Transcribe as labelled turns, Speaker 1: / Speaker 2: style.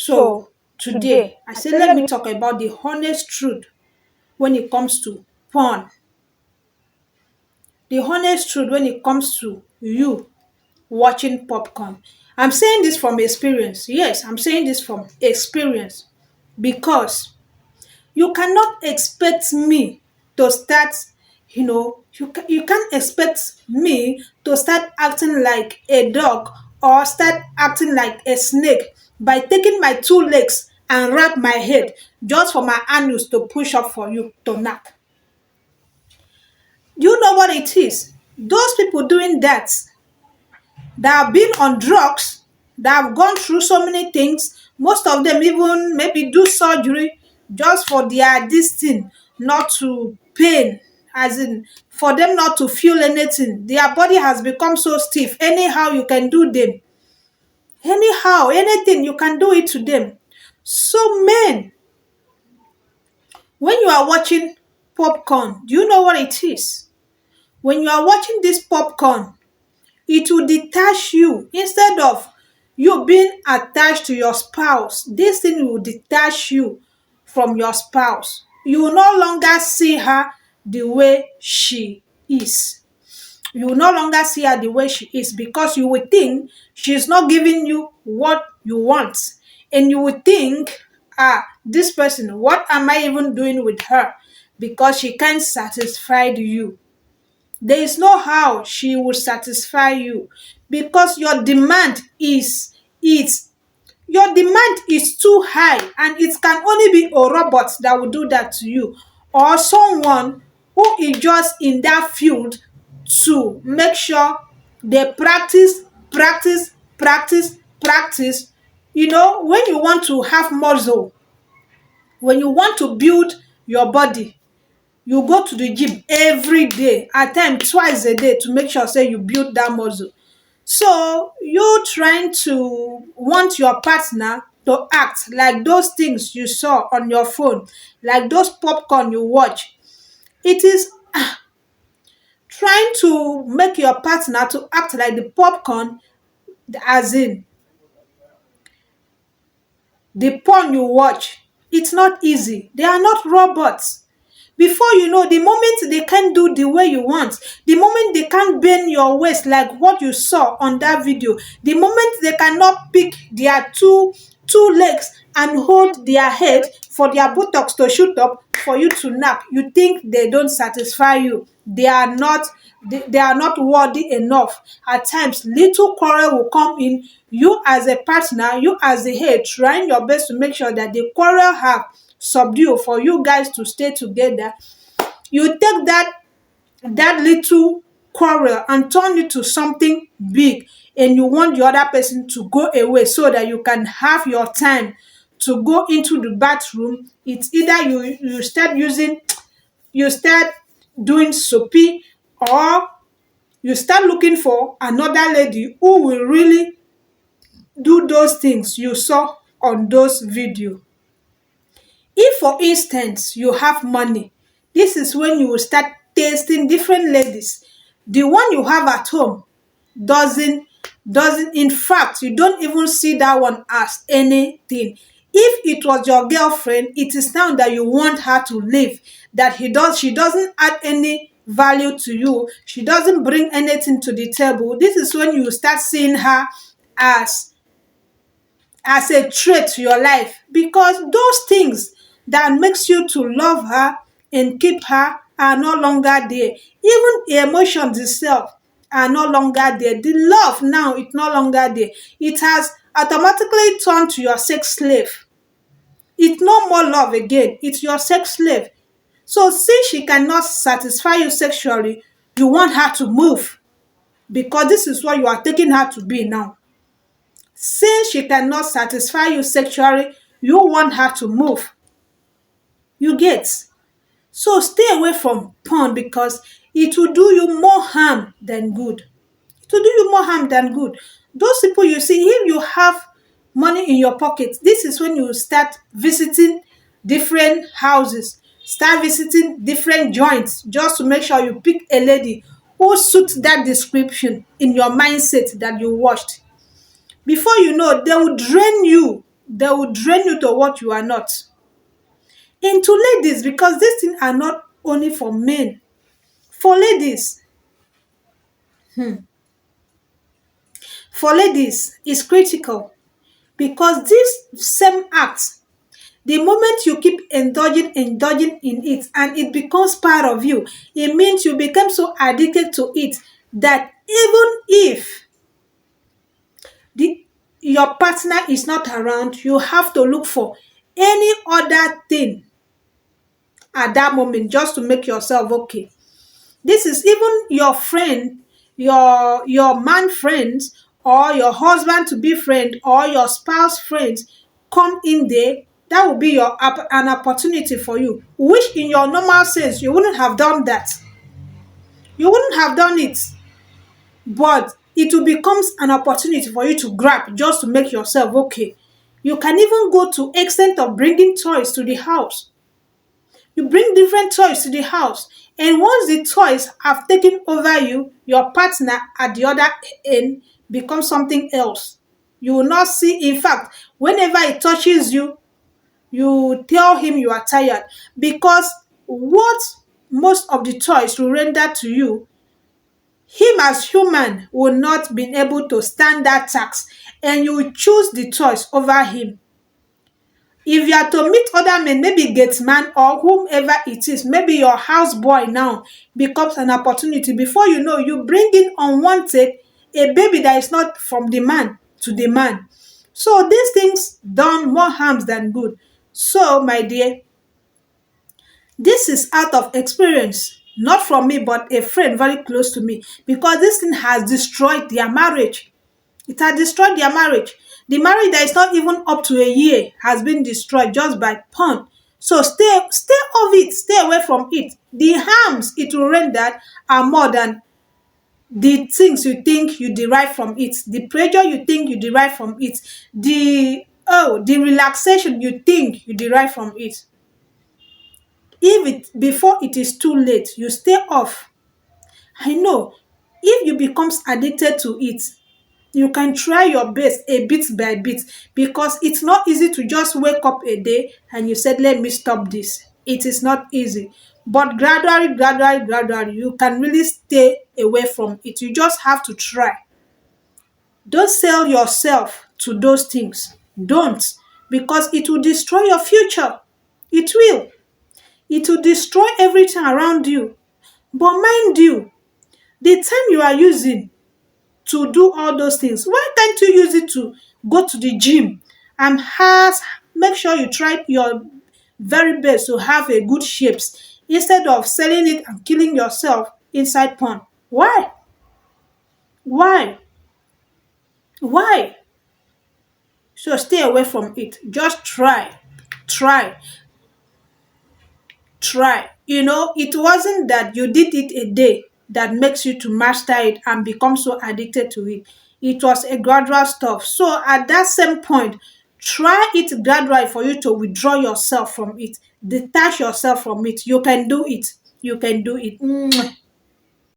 Speaker 1: So
Speaker 2: So
Speaker 1: today,
Speaker 2: today
Speaker 1: I
Speaker 2: I
Speaker 1: say
Speaker 2: said
Speaker 1: let
Speaker 2: let
Speaker 1: me
Speaker 2: me
Speaker 1: talk about the honest truth when it comes to porn. The honest truth when it comes to you watching popcorn. I'm saying this from experience. Yes, I'm saying this from experience because you cannot expect me to start, you can't expect me to start acting like a dog or start acting like a snake by taking my two legs and wrap my head just for my anus to push up for you to nap. Do you know what it is? Those people doing that have been on drugs, that have gone through so many things, most of them even maybe do surgery just for their this thing not to pain, as in for them not to feel anything. Their body has become so stiff. Anyhow, you can do them. Anyhow, anything you can do it to them. So men, when you are watching popcorn, do you know what it is? When you are watching this popcorn, it will detach you instead of you being attached to your spouse. This thing will detach you from your spouse. You will no longer see her the way she is. You will no longer see her the way she is because you will think she's not giving you what you want. And you will think, this person, what am I even doing with her? Because she can't satisfy you. There is no how she will satisfy you because your demand is too high, and it can only be a robot that will do that to you, or someone who is just in that field to make sure they practice. When you want to have muscle, when you want to build your body, you go to the gym every day, at times twice a day, to make sure say you build that muscle. So you trying to want your partner to act like those things you saw on your phone, like those popcorn you watch. It is trying to make your partner to act like the popcorn, as in the porn you watch. It's not easy. They are not robots. Before you know, the moment they can't do the way you want, the moment they can't bend your waist like what you saw on that video, the moment they cannot pick their two legs and hold their head for their buttocks to shoot up for you to nap, you think they don't satisfy you. They are not worthy enough. At times little quarrel will come in. You as a partner, you as the head, trying your best to make sure that the quarrel have subdue for you guys to stay together. You take that little quarrel and turn it to something big, and you want the other person to go away so that you can have your time to go into the bathroom. It's either you start doing soapy, or you start looking for another lady who will really do those things you saw on those videos. If, for instance, you have money, this is when you will start tasting different ladies. The one you have at home doesn't in fact, you don't even see that one as anything. If it was your girlfriend, it is now that you want her to leave, that she doesn't add any value to you, she doesn't bring anything to the table. This is when you start seeing her as a trait to your life, because those things that makes you to love her and keep her are no longer there. Even the emotions itself are no longer there. The love now, it's no longer there. It has automatically turned to your sex slave. It's no more love again, it's your sex slave. So since she cannot satisfy you sexually, you want her to move, because this is what you are taking her to be now. Since she cannot satisfy you sexually, you want her to move. You get? So stay away from porn, because it will do you more harm than good. It will do you more harm than good. Those people you see, if you have money in your pocket, this is when you start visiting different houses, start visiting different joints, just to make sure you pick a lady who suits that description in your mindset that you watched. Before you know, they will drain you they will drain you to what you are not. And to ladies, because these things are not only for men. For ladies, for ladies, it's critical because this same act, the moment you keep indulging in it and it becomes part of you, it means you become so addicted to it that even if the your partner is not around, you have to look for any other thing at that moment just to make yourself okay. This is even your friend, your man friends, or your husband to be friend, or your spouse friends come in there. That will be an opportunity for you, which in your normal sense you wouldn't have done that. You wouldn't have done it, but it will becomes an opportunity for you to grab just to make yourself okay. You can even go to extent of bringing toys to the house. You bring different toys to the house, and once the toys have taken over you, your partner at the other end becomes something else. You will not see, in fact, whenever it touches you, you tell him you are tired, because what most of the toys will render to you, him as human will not be able to stand that task, and you will choose the toys over him. If you are to meet other men, maybe gate man or whomever it is, maybe your houseboy now becomes an opportunity. Before you know, you bring in unwanted a baby that is not from the man to the man. So these things done more harms than good. So, my dear, this is out of experience, not from me, but a friend very close to me, because this thing has destroyed their marriage. It has destroyed their marriage. The marriage that is not even up to a year has been destroyed just by porn. So stay off it, stay away from it. The harms it will render are more than the things you think you derive from it, the pleasure you think you derive from it, the relaxation you think you derive from it. If it before it is too late, you stay off. I know if you becomes addicted to it, you can try your best a bit by bit, because it's not easy to just wake up a day and you said, let me stop this. It is not easy. But gradually, you can really stay away from it. You just have to try. Don't sell yourself to those things. Don't, because it will destroy your future. It will. It will destroy everything around you. But mind you, the time you are using to do all those things, why can't you use it to go to the gym and make sure you try your very best to have a good shapes, instead of selling it and killing yourself inside porn? Why? Why? Why? So stay away from it. Just try, try. It wasn't that you did it a day that makes you to master it and become so addicted to it. It was a gradual stuff. So at that same point, try it gradually for you to withdraw yourself from it, detach yourself from it. You can do it. You can do it.